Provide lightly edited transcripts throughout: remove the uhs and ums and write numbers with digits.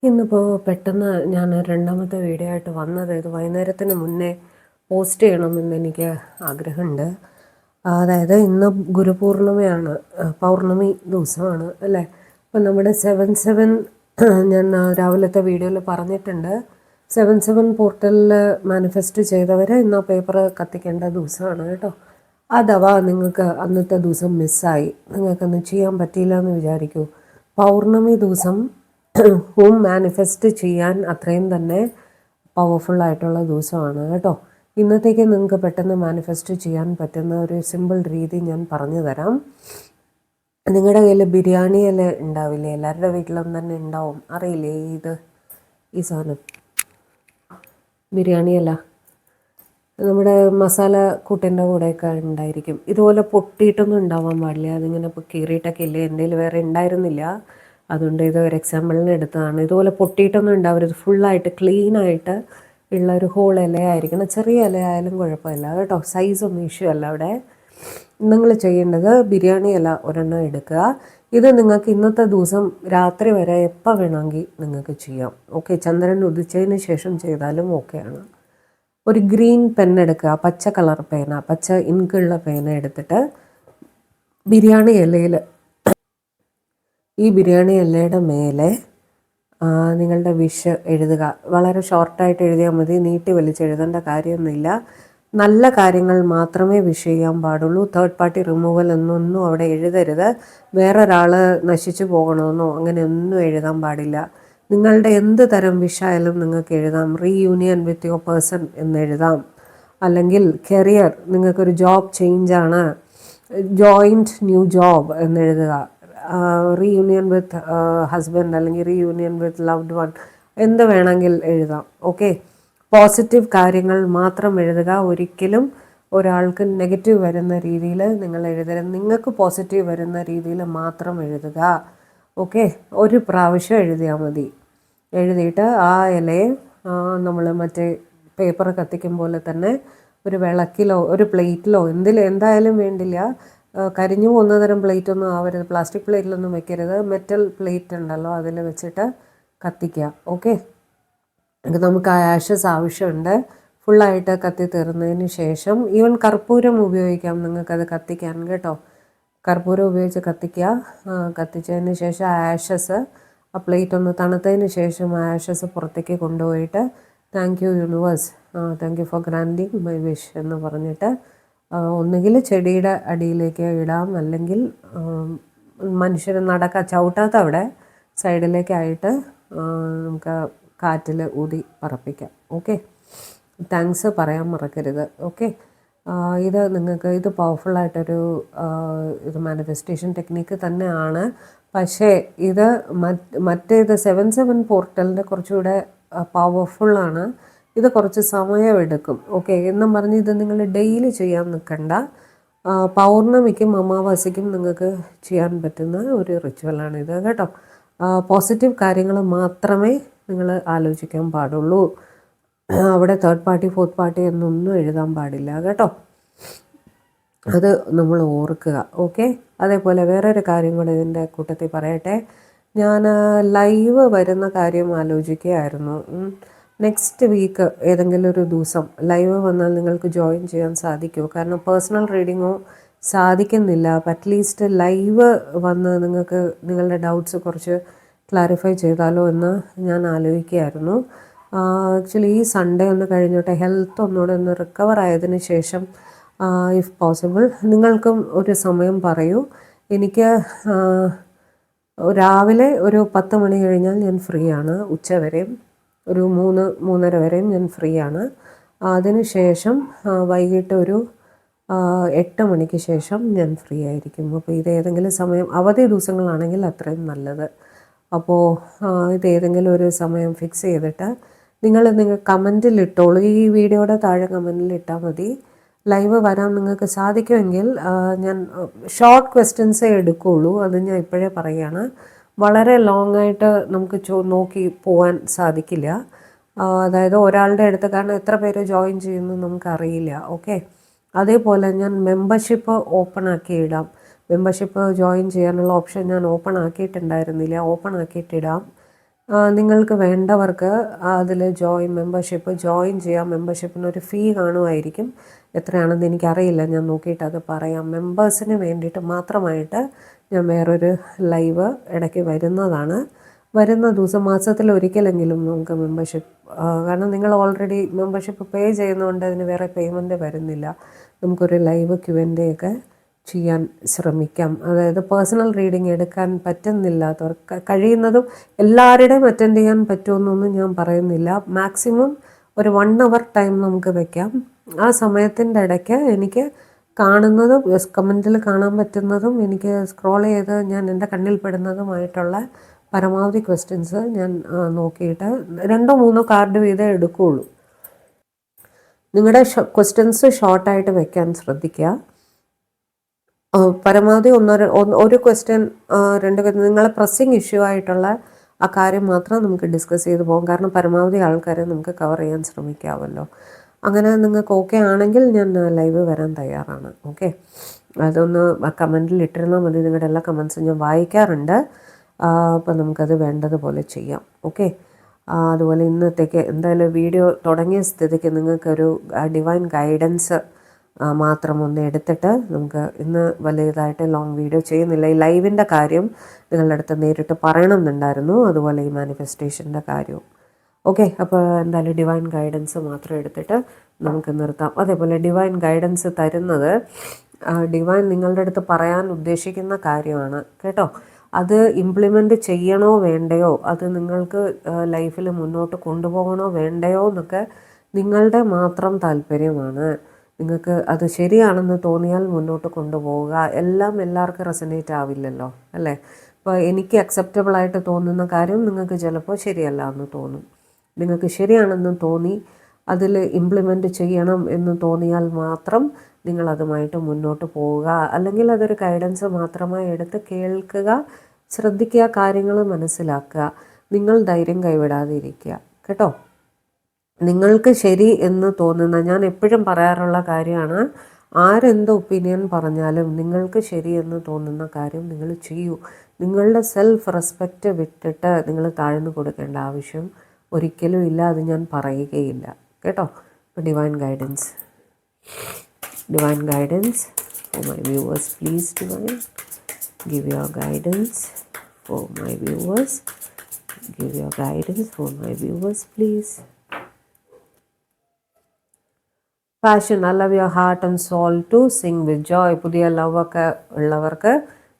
ഇന്നിപ്പോൾ പെട്ടെന്ന് ഞാൻ രണ്ടാമത്തെ വീഡിയോ ആയിട്ട് വന്നത് ഇത് വൈകുന്നേരത്തിന് മുന്നേ പോസ്റ്റ് ചെയ്യണമെന്ന് എനിക്ക് ആഗ്രഹമുണ്ട്. അതായത് ഇന്ന് ഗുരുപൂർണിമയാണ്, പൗർണമി ദിവസമാണ് അല്ലേ. അപ്പം നമ്മുടെ 7/7 ഞാൻ രാവിലത്തെ വീഡിയോയിൽ പറഞ്ഞിട്ടുണ്ട്. 7/7 പോർട്ടലിൽ മാനിഫെസ്റ്റ് ചെയ്തവർ ഇന്ന് പേപ്പർ കത്തിക്കേണ്ട ദിവസമാണ് കേട്ടോ. അഥവാ നിങ്ങൾക്ക് അന്നത്തെ ദിവസം മിസ്സായി, നിങ്ങൾക്കൊന്നും ചെയ്യാൻ പറ്റിയില്ല എന്ന് വിചാരിക്കൂ. പൗർണമി ദിവസം ഹോം മാനിഫെസ്റ്റ് ചെയ്യാൻ അത്രയും തന്നെ പവർഫുള്ളായിട്ടുള്ള ദിവസമാണ് കേട്ടോ. ഇന്നത്തേക്ക് നിങ്ങൾക്ക് പെട്ടെന്ന് മാനിഫെസ്റ്റ് ചെയ്യാൻ പറ്റുന്ന ഒരു സിമ്പിൾ രീതി ഞാൻ പറഞ്ഞു തരാം. നിങ്ങളുടെ കയ്യിൽ ബിരിയാണി ഇല ഉണ്ടാവില്ലേ? എല്ലാവരുടെ വീട്ടിലും തന്നെ ഉണ്ടാവും, അറിയില്ലേ ഈ സാധനം ബിരിയാണി ഇല? നമ്മുടെ മസാല കൂട്ടിൻ്റെ കൂടെയൊക്കെ ഉണ്ടായിരിക്കും. ഇതുപോലെ പൊട്ടിയിട്ടൊന്നും ഉണ്ടാവാൻ പാടില്ല. അതിങ്ങനെ ഇപ്പോൾ കീറിയിട്ടൊക്കെ ഇല്ലേ, എൻ്റെ കയ്യിൽ വേറെ ഉണ്ടായിരുന്നില്ല, അതുകൊണ്ട് ഇത് ഒരു എക്സാമ്പിളിന് എടുത്തതാണ്. ഇതുപോലെ പൊട്ടിയിട്ടൊന്നും ഉണ്ടാവരുത്, ഫുള്ളായിട്ട് ക്ലീനായിട്ട് ഉള്ള ഒരു ഹോൾ ഇലയായിരിക്കണം. ചെറിയ ഇലയായാലും കുഴപ്പമില്ല കേട്ടോ, സൈസൊന്നും ഇഷ്യൂ അല്ല അവിടെ. നിങ്ങൾ ചെയ്യേണ്ടത് ബിരിയാണി ഇല ഒരെണ്ണം എടുക്കുക. ഇത് നിങ്ങൾക്ക് ഇന്നത്തെ ദിവസം രാത്രി വരെ എപ്പോൾ വേണമെങ്കിൽ നിങ്ങൾക്ക് ചെയ്യാം. ഓക്കെ, ചന്ദ്രൻ ഉദിച്ചതിന് ശേഷം ചെയ്താലും ഓക്കെയാണ്. ഒരു ഗ്രീൻ പെൻ എടുക്കുക, പച്ച കളർ പേന, പച്ച ഇങ്കുള്ള പേന എടുത്തിട്ട് ബിരിയാണി ഇലയിൽ, ഈ ബിരിയാണി ഇലയുടെ മേലെ നിങ്ങളുടെ വിഷ് എഴുതുക. വളരെ ഷോർട്ടായിട്ട് എഴുതിയാൽ മതി, നീട്ടി വലിച്ചെഴുതേണ്ട കാര്യമൊന്നുമില്ല. നല്ല കാര്യങ്ങൾ മാത്രമേ വിഷ് ചെയ്യാൻ പാടുള്ളൂ. തേർഡ് പാർട്ടി റിമൂവൽ എന്നൊന്നും അവിടെ എഴുതരുത്. വേറൊരാൾ നശിച്ചു പോകണമെന്നോ അങ്ങനെയൊന്നും എഴുതാൻ പാടില്ല. നിങ്ങളുടെ എന്ത് തരം വിഷായാലും നിങ്ങൾക്ക് എഴുതാം. റീയൂണിയൻ വിത്ത് യുവർ പേഴ്സൺ എന്നെഴുതാം. അല്ലെങ്കിൽ കരിയർ, നിങ്ങൾക്കൊരു ജോബ് ചേഞ്ചാണ്, ജോയിൻറ്റ് ന്യൂ ജോബ് എന്നെഴുതുക. റീയൂണിയൻ വിത്ത് ഹസ്ബൻഡ് അല്ലെങ്കിൽ റീയൂണിയൻ വിത്ത് ലവ്ഡ് വൺ, എന്ത് വേണമെങ്കിൽ എഴുതാം. ഓക്കെ, പോസിറ്റീവ് കാര്യങ്ങൾ മാത്രം എഴുതുക. ഒരിക്കലും ഒരാൾക്ക് നെഗറ്റീവ് വരുന്ന രീതിയിൽ നിങ്ങൾ എഴുതരുത്. നിങ്ങൾക്ക് പോസിറ്റീവ് വരുന്ന രീതിയിൽ മാത്രം എഴുതുക. ഓക്കെ, ഒരു പ്രാവശ്യം എഴുതിയാൽ മതി. എഴുതിയിട്ട് ആ ഇലയെ നമ്മൾ മറ്റേ പേപ്പർ കത്തിക്കും പോലെ തന്നെ ഒരു വിളക്കിലോ ഒരു പ്ലേറ്റിലോ എന്തായാലും വേണ്ടില്ല. കരിഞ്ഞു പോകുന്ന തരം പ്ലേറ്റൊന്നും ആവരുത്, പ്ലാസ്റ്റിക് പ്ലേറ്റിലൊന്നും വെക്കരുത്. മെറ്റൽ പ്ലേറ്റ് ഉണ്ടല്ലോ, അതിൽ വെച്ചിട്ട് കത്തിക്കുക. ഓക്കെ, നമുക്ക് ആ ആഷസ് ആവശ്യമുണ്ട്. ഫുള്ളായിട്ട് കത്തി തീർന്നതിന് ശേഷം ഈവൻ കർപ്പൂരം ഉപയോഗിക്കാം നിങ്ങൾക്കത് കത്തിക്കാൻ കേട്ടോ. കർപ്പൂരം ഉപയോഗിച്ച് കത്തിക്കുക. കത്തിച്ചതിന് ശേഷം ആ ആഷസ്, ആ പ്ലേറ്റ് ഒന്ന് തണുത്തതിന് ശേഷം ആ ആഷസ് പുറത്തേക്ക് കൊണ്ടുപോയിട്ട് thank you universe, thank you for granting my wish എന്ന് പറഞ്ഞിട്ട് ഒന്നുകിൽ ചെടിയുടെ അടിയിലേക്ക് ഇടാം, അല്ലെങ്കിൽ മനുഷ്യർ ചവിട്ടാത്ത അവിടെ സൈഡിലേക്കായിട്ട് നമുക്ക് കാറ്റിൽ ഊതി പറപ്പിക്കാം. ഓക്കെ, താങ്ക്സ് പറയാൻ മറക്കരുത്. ഓക്കെ, ഇത് പവർഫുള്ളായിട്ടൊരു ഇത് മാനിഫെസ്റ്റേഷൻ ടെക്നിക്ക് തന്നെയാണ്. പക്ഷേ ഇത് മറ്റേത് 7/7 പോർട്ടലിൻ്റെ കുറച്ചുകൂടെ പവർഫുള്ളാണ്. ഇത് കുറച്ച് സമയമെടുക്കും. ഓക്കെ, എന്നും പറഞ്ഞ് ഇത് നിങ്ങൾ ഡെയിലി ചെയ്യാൻ നിൽക്കണ്ട. പൗർണമിക്കും അമാവാസിക്കും നിങ്ങൾക്ക് ചെയ്യാൻ പറ്റുന്ന ഒരു റിച്വലാണിത് കേട്ടോ. പോസിറ്റീവ് കാര്യങ്ങൾ മാത്രമേ നിങ്ങൾ ആലോചിക്കാൻ പാടുള്ളൂ. അവിടെ തേർഡ് പാർട്ടി ഫോർത്ത് പാർട്ടി എന്നൊന്നും എഴുതാൻ പാടില്ല കേട്ടോ. അത് നമ്മൾ ഓർക്കുക. ഓക്കെ, അതേപോലെ വേറൊരു കാര്യം കൂടെ ഇതിൻ്റെ കൂട്ടത്തിൽ പറയട്ടെ. ഞാൻ ലൈവ് വരുന്ന കാര്യം ആലോചിക്കുകയായിരുന്നു. നെക്സ്റ്റ് വീക്ക് ഏതെങ്കിലും ഒരു ദിവസം ലൈവ് വന്നാൽ നിങ്ങൾക്ക് ജോയിൻ ചെയ്യാൻ സാധിക്കുമോ? കാരണം പേഴ്സണൽ റീഡിങ്ങോ സാധിക്കുന്നില്ല. അപ്പം അറ്റ്ലീസ്റ്റ് ലൈവ് വന്ന് നിങ്ങൾക്ക് നിങ്ങളുടെ ഡൗട്ട്സ് കുറച്ച് ക്ലാരിഫൈ ചെയ്താലോ എന്ന് ഞാൻ ആലോചിക്കുകയായിരുന്നു. ആക്ച്വലി ഈ സൺഡേ ഒന്ന് കഴിഞ്ഞോട്ടെ, ഹെൽത്ത് ഒന്നുകൂടെ ഒന്ന് റിക്കവർ ആയതിനു ശേഷം ഇഫ് പോസിബിൾ നിങ്ങൾക്കും ഒരു സമയം പറയൂ. എനിക്ക് രാവിലെ ഒരു 10 മണി കഴിഞ്ഞാൽ ഞാൻ ഫ്രീ ആണ്. ഉച്ചവരെയും ഒരു 3-3:30 വരെയും ഞാൻ ഫ്രീ ആണ്. അതിനുശേഷം വൈകിട്ട് ഒരു 8 മണിക്ക് ശേഷം ഞാൻ ഫ്രീ ആയിരിക്കും. അപ്പോൾ ഇതേതെങ്കിലും സമയം, അവധി ദിവസങ്ങളാണെങ്കിൽ അത്രയും നല്ലത്. അപ്പോൾ ഇതേതെങ്കിലും ഒരു സമയം ഫിക്സ് ചെയ്തിട്ട് നിങ്ങൾ കമൻറ്റിൽ ഇട്ടോളൂ. ഈ വീഡിയോയുടെ താഴെ കമൻറ്റിൽ ഇട്ടാൽ മതി. ലൈവ് വരാൻ നിങ്ങൾക്ക് സാധിക്കുമെങ്കിൽ ഞാൻ ഷോർട്ട് ക്വസ്റ്റ്യൻസേ എടുക്കുകയുള്ളൂ. അത് ഞാൻ ഇപ്പോഴേ പറയുകയാണ്. വളരെ ലോങ് ആയിട്ട് നമുക്ക് നോക്കി പോകാൻ സാധിക്കില്ല. അതായത് ഒരാളുടെ അടുത്ത്, കാരണം എത്ര പേര് ജോയിൻ ചെയ്യുന്നു നമുക്കറിയില്ല. ഓക്കെ, അതേപോലെ ഞാൻ മെമ്പർഷിപ്പ് ഓപ്പൺ ആക്കി ഇടാം. മെമ്പർഷിപ്പ് ജോയിൻ ചെയ്യാനുള്ള ഓപ്ഷൻ ഞാൻ ഓപ്പൺ ആക്കിയിട്ടുണ്ടായിരുന്നില്ല, ഓപ്പൺ ആക്കിയിട്ടിടാം. നിങ്ങൾക്ക് വേണ്ടവർക്ക് അതിൽ ജോയിൻ ചെയ്യാം. മെമ്പർഷിപ്പിനൊരു ഫീ കാണുമായിരിക്കും. എത്രയാണെന്ന് എനിക്കറിയില്ല, ഞാൻ നോക്കിയിട്ട് അത് പറയാം. മെമ്പേഴ്സിന് വേണ്ടിയിട്ട് മാത്രമായിട്ട് ഞാൻ വേറൊരു ലൈവ് ഇടയ്ക്ക് വരുന്നതാണ്. വരുന്ന ദിവസം മാസത്തിൽ ഒരിക്കലെങ്കിലും നമുക്ക് മെമ്പർഷിപ്പ്, കാരണം നിങ്ങൾ ഓൾറെഡി മെമ്പർഷിപ്പ് പേ ചെയ്യുന്നതുകൊണ്ട് അതിന് വേറെ പേയ്മെൻറ്റ് വരുന്നില്ല. നമുക്കൊരു ലൈവ് Q&A ഒക്കെ ചെയ്യാൻ ശ്രമിക്കാം. അതായത് പേഴ്സണൽ റീഡിങ് എടുക്കാൻ പറ്റുന്നില്ലാത്തവർ കഴിയുന്നതും എല്ലാവരുടെയും അറ്റൻഡ് ചെയ്യാൻ പറ്റുമെന്നൊന്നും ഞാൻ പറയുന്നില്ല. മാക്സിമം ഒരു 1 hour ടൈം നമുക്ക് വെക്കാം. ആ സമയത്തിൻ്റെ ഇടയ്ക്ക് എനിക്ക് കാണുന്നതും കമൻറ്റിൽ കാണാൻ പറ്റുന്നതും എനിക്ക് സ്ക്രോൾ ചെയ്ത് ഞാൻ എൻ്റെ കണ്ണിൽ പെടുന്നതുമായിട്ടുള്ള പരമാവധി ക്വസ്റ്റ്യൻസ് ഞാൻ നോക്കിയിട്ട് 2-3 കാർഡ് വീതം എടുക്കുകയുള്ളൂ. നിങ്ങളുടെ ക്വസ്റ്റ്യൻസ് ഷോർട്ടായിട്ട് വെക്കാൻ ശ്രദ്ധിക്കുക. പരമാവധി ഒരു ക്വസ്റ്റ്യൻ 2 നിങ്ങളെ പ്രസ്സിങ് ഇഷ്യൂ ആയിട്ടുള്ള ആ കാര്യം മാത്രം നമുക്ക് ഡിസ്കസ് ചെയ്ത് പോകും. കാരണം പരമാവധി ആൾക്കാരെ നമുക്ക് കവർ ചെയ്യാൻ ശ്രമിക്കാമല്ലോ. അങ്ങനെ നിങ്ങൾക്ക് ഓക്കെ ആണെങ്കിൽ ഞാൻ ലൈവ് വരാൻ തയ്യാറാണ്. ഓക്കെ, അതൊന്ന് കമൻറ്റിൽ ഇട്ടിരുന്നാൽ മതി. നിങ്ങളുടെ എല്ലാ കമൻസും ഞാൻ വായിക്കാറുണ്ട്. അപ്പോൾ നമുക്കത് വേണ്ടതുപോലെ ചെയ്യാം. ഓക്കെ, അതുപോലെ ഇന്നത്തേക്ക് എന്തായാലും വീഡിയോ തുടങ്ങിയ സ്ഥിതിക്ക് നിങ്ങൾക്കൊരു ഡിവൈൻ ഗൈഡൻസ് മാത്രം ഒന്ന് എടുത്തിട്ട് നമുക്ക് ഇന്ന് വലിയതായിട്ട് ലോങ് വീഡിയോ ചെയ്യുന്നില്ല. ഈ ലൈവിൻ്റെ കാര്യം നിങ്ങളുടെ അടുത്ത് നേരിട്ട് പറയണമെന്നുണ്ടായിരുന്നു, അതുപോലെ ഈ മാനിഫെസ്റ്റേഷൻ്റെ കാര്യവും. ഓക്കെ, അപ്പോൾ എന്തായാലും ഡിവൈൻ ഗൈഡൻസ് മാത്രം എടുത്തിട്ട് നമുക്ക് നിർത്താം. അതേപോലെ ഡിവൈൻ ഗൈഡൻസ് തരുന്നത് ഡിവൈൻ നിങ്ങളുടെ അടുത്ത് പറയാൻ ഉദ്ദേശിക്കുന്ന കാര്യമാണ് കേട്ടോ. അത് ഇംപ്ലിമെൻ്റ് ചെയ്യണോ വേണ്ടയോ, അത് നിങ്ങൾക്ക് ലൈഫിൽ മുന്നോട്ട് കൊണ്ടുപോകണോ വേണ്ടയോ എന്നൊക്കെ നിങ്ങളുടെ മാത്രം താല്പര്യമാണ്. നിങ്ങൾക്ക് അത് ശരിയാണെന്ന് തോന്നിയാൽ മുന്നോട്ട് കൊണ്ടുപോവുക. എല്ലാം എല്ലാവർക്കും റെസനേറ്റ് ആവില്ലല്ലോ, അല്ലേ? ഇപ്പോൾ എനിക്ക് അക്സെപ്റ്റബിളായിട്ട് തോന്നുന്ന കാര്യം നിങ്ങൾക്ക് ചിലപ്പോൾ ശരിയല്ല എന്ന് തോന്നും. നിങ്ങൾക്ക് ശരിയാണെന്ന് തോന്നി അതിൽ ഇംപ്ലിമെൻ്റ് ചെയ്യണം എന്ന് തോന്നിയാൽ മാത്രം നിങ്ങളതുമായിട്ട് മുന്നോട്ട് പോവുക. അല്ലെങ്കിൽ അതൊരു ഗൈഡൻസ് മാത്രമായി എടുത്ത് കേൾക്കുക, ശ്രദ്ധിക്കുക, കാര്യങ്ങൾ മനസ്സിലാക്കുക. നിങ്ങൾ ധൈര്യം കൈവിടാതിരിക്കുക കേട്ടോ. നിങ്ങൾക്ക് ശരി എന്ന് തോന്നുന്ന, ഞാൻ എപ്പോഴും പറയാറുള്ള കാര്യമാണ്, ആരെന്ത് ഒപ്പീനിയൻ പറഞ്ഞാലും നിങ്ങൾക്ക് ശരി എന്ന് തോന്നുന്ന കാര്യം നിങ്ങൾ ചെയ്യൂ. നിങ്ങളുടെ സെൽഫ് റെസ്പെക്റ്റ് വിട്ടിട്ട് നിങ്ങൾ താഴ്ന്നു കൊടുക്കേണ്ട ആവശ്യം ഒരിക്കലും ഇല്ല. അത് ഞാൻ പറയുകയില്ല കേട്ടോ. ഇപ്പോൾ divine guidance for my viewers, please divine give your guidance for my viewers. Give your guidance for my viewers, please. Passion, allow your heart and soul to sing with joy. പുതിയ ലവൊക്കെ ഉള്ളവർക്ക്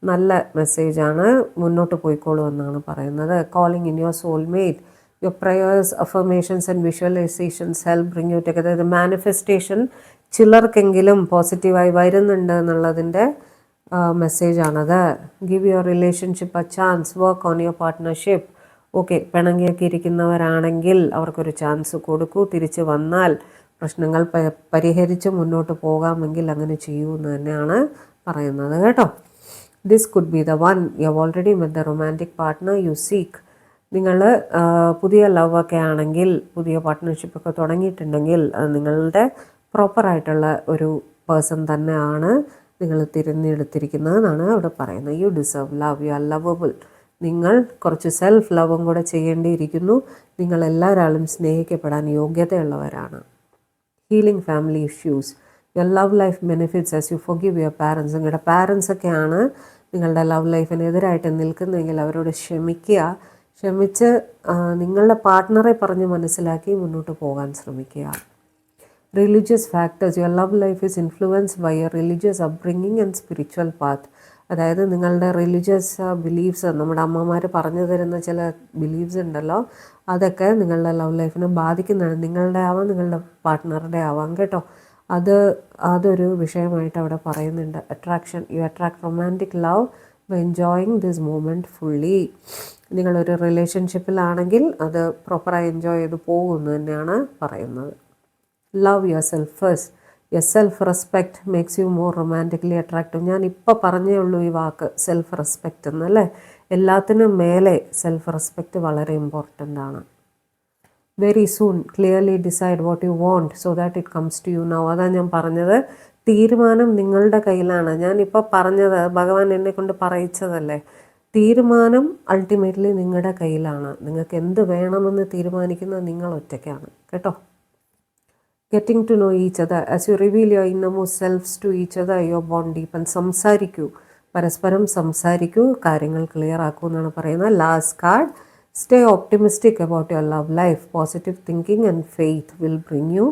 നല്ല മെസ്സേജാണ്. മുന്നോട്ട് പോയിക്കോളൂ എന്നാണ് പറയുന്നത്. Calling in your soulmate. Your prayers, affirmations and visualizations help bring you together. The manifestation ചിലർക്കെങ്കിലും പോസിറ്റീവായി വരുന്നുണ്ട് എന്നുള്ളതിൻ്റെ മെസ്സേജാണത്. Give your relationship a chance. Work on your partnership. Okay, പിണങ്ങിയൊക്കെ ഇരിക്കുന്നവരാണെങ്കിൽ അവർക്കൊരു ചാൻസ് കൊടുക്കൂ. തിരിച്ച് വന്നാൽ പ്രശ്നങ്ങൾ പരിഹരിച്ച് മുന്നോട്ട് പോകാമെങ്കിൽ അങ്ങനെ ചെയ്യൂ എന്ന് തന്നെയാണ് പറയുന്നത് കേട്ടോ. This could be the one. You have already met the romantic partner U seek. നിങ്ങൾ പുതിയ ലവൊക്കെ ആണെങ്കിൽ, പുതിയ പാർട്ട്ണർഷിപ്പൊക്കെ തുടങ്ങിയിട്ടുണ്ടെങ്കിൽ അത് നിങ്ങളുടെ പ്രോപ്പറായിട്ടുള്ള ഒരു പേഴ്സൺ തന്നെയാണ് നിങ്ങൾ തിരഞ്ഞെടുത്തിരിക്കുന്നതെന്നാണ് അവിടെ പറയുന്നത്. You deserve love, you are lovable. നിങ്ങൾ കുറച്ച് സെൽഫ് ലവും കൂടെ ചെയ്യേണ്ടിയിരിക്കുന്നു. നിങ്ങൾ എല്ലാവരാളും സ്നേഹിക്കപ്പെടാൻ യോഗ്യതയുള്ളവരാണ്. Healing family issues. Your love life benefits as you forgive your parents. നിങ്ങളുടെ പാരൻസൊക്കെയാണ് നിങ്ങളുടെ ലവ് ലൈഫിനെതിരായിട്ട് നിൽക്കുന്നെങ്കിൽ അവരോട് ക്ഷമിച്ച് നിങ്ങളുടെ പാർട്ട്ണറെ പറഞ്ഞ് മനസ്സിലാക്കി മുന്നോട്ട് പോകാൻ ശ്രമിക്കുക. Religious factors. Your love life is influenced by your religious upbringing and spiritual path. അതായത് നിങ്ങളുടെ റിലീജിയസ് ബിലീഫ്സ്, നമ്മുടെ അമ്മമാർ പറഞ്ഞു തരുന്ന ചില ബിലീഫ്സ് ഉണ്ടല്ലോ, അതൊക്കെ നിങ്ങളുടെ ലവ് ലൈഫിനെ ബാധിക്കുന്നതാണ്. നിങ്ങളുടെ ആവാം, നിങ്ങളുടെ പാർട്ട്ണറുടെ ആവാം കേട്ടോ. അതൊരു വിഷയമായിട്ട് അവിടെ പറയുന്നുണ്ട്. Attraction. You attract romantic love by enjoying this moment fully. നിങ്ങളൊരു റിലേഷൻഷിപ്പിലാണെങ്കിൽ അത് പ്രോപ്പറായി എൻജോയ് ചെയ്ത് പോകുമെന്ന് തന്നെയാണ് പറയുന്നത്. Love yourself first. Yourself respect makes you more romantically attractive. ഞാൻ ഇപ്പോൾ പറഞ്ഞേ ഉള്ളൂ ഈ വാക്ക് സെൽഫ് റെസ്പെക്റ്റ് എന്നല്ലേ. എല്ലാത്തിനും മേലെ സെൽഫ് റെസ്പെക്റ്റ് വളരെ ഇമ്പോർട്ടൻ്റ് ആണ്. Very soon clearly decide what you want so that it comes to you now. അതാണ് ഞാൻ പറഞ്ഞത്, തീരുമാനം നിങ്ങളുടെ കയ്യിലാണ്. ഞാനിപ്പോൾ പറഞ്ഞത് ഭഗവാൻ എന്നെ കൊണ്ട് പറയിച്ചതല്ലേ. തീരുമാനം അൾട്ടിമേറ്റ്ലി നിങ്ങളുടെ കയ്യിലാണ്. നിങ്ങൾക്ക് എന്ത് വേണമെന്ന് തീരുമാനിക്കുന്നത് നിങ്ങൾ ഒറ്റയ്ക്കാണ് കേട്ടോ. Getting to know each other as you reveal your innermost selves to each other your bond deepen. സംസാരിക്കൂ, പരസ്പരം സംസാരിക്കൂ, കാര്യങ്ങൾ ക്ലിയർ ആക്കൂ എന്നാണ് പറയുന്നത്. Last card, stay optimistic about your love life. Positive thinking and faith will bring you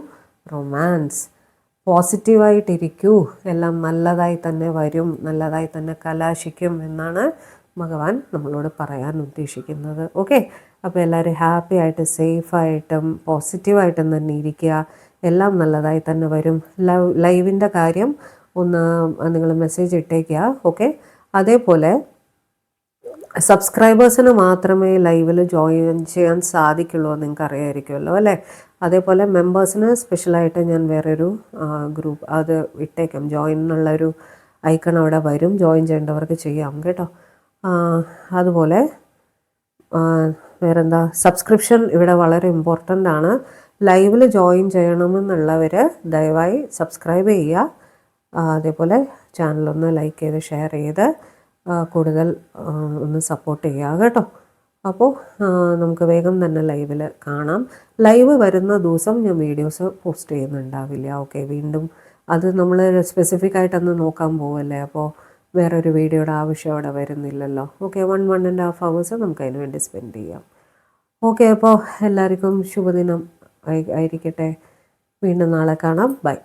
romance. പോസിറ്റീവായിട്ടിരിക്കൂ, എല്ലാം നല്ലതായി തന്നെ വരും, നല്ലതായി തന്നെ കലാശിക്കും എന്നാണ് ഭഗവാൻ നമ്മളോട് പറയാൻ ഉദ്ദേശിക്കുന്നത്. ഓക്കെ, അപ്പോൾ എല്ലാവരും ഹാപ്പി ആയിട്ട് സേഫായിട്ടും പോസിറ്റീവായിട്ടും തന്നെ ഇരിക്കുക. എല്ലാം നല്ലതായി തന്നെ വരും. ലൈവിൻ്റെ കാര്യം ഒന്ന് നിങ്ങൾ മെസ്സേജ് ഇട്ടേക്കുക. ഓക്കെ, അതേപോലെ സബ്സ്ക്രൈബേഴ്സിന് മാത്രമേ ലൈവിൽ ജോയിൻ ചെയ്യാൻ സാധിക്കുള്ളൂ, നിങ്ങൾക്ക് അറിയാമായിരിക്കുമല്ലോ അല്ലേ. അതേപോലെ മെമ്പേഴ്സിന് സ്പെഷ്യലായിട്ട് ഞാൻ വേറൊരു ഗ്രൂപ്പ് അത് ഇട്ടേക്കാം. ജോയിൻ എന്നുള്ളൊരു ഐക്കൺ അവിടെ വരും, ജോയിൻ ചെയ്യേണ്ടവർക്ക് ചെയ്യാം കേട്ടോ. അതുപോലെ വേറെന്താ, സബ്സ്ക്രിപ്ഷൻ ഇവിടെ വളരെ ഇമ്പോർട്ടൻ്റ് ആണ്. ലൈവിൽ ജോയിൻ ചെയ്യണമെന്നുള്ളവർ ദയവായി സബ്സ്ക്രൈബ് ചെയ്യുക. അതേപോലെ ചാനലൊന്ന് ലൈക്ക് ചെയ്ത് ഷെയർ ചെയ്ത് കൂടുതൽ ഒന്ന് സപ്പോർട്ട് ചെയ്യുക കേട്ടോ. അപ്പോൾ നമുക്ക് വേഗം തന്നെ ലൈവിൽ കാണാം. ലൈവ് വരുന്ന ദിവസം ഞാൻ വീഡിയോസ് പോസ്റ്റ് ചെയ്യുന്നുണ്ടാവില്ല. ഓക്കെ, വീണ്ടും അത് നമ്മൾ സ്പെസിഫിക് ആയിട്ടൊന്ന് നോക്കാൻ പോവല്ലേ, അപ്പോൾ വേറൊരു വീഡിയോയുടെ ആവശ്യം അവിടെ വരുന്നില്ലല്ലോ. ഓക്കെ, 1.5 hours നമുക്ക് അതിന് വേണ്ടി സ്പെൻഡ് ചെയ്യാം. ഓക്കെ, അപ്പോൾ എല്ലാവർക്കും ശുഭദിനം ആയിരിക്കട്ടെ. വീണ്ടും നാളെ കാണാം. ബൈ.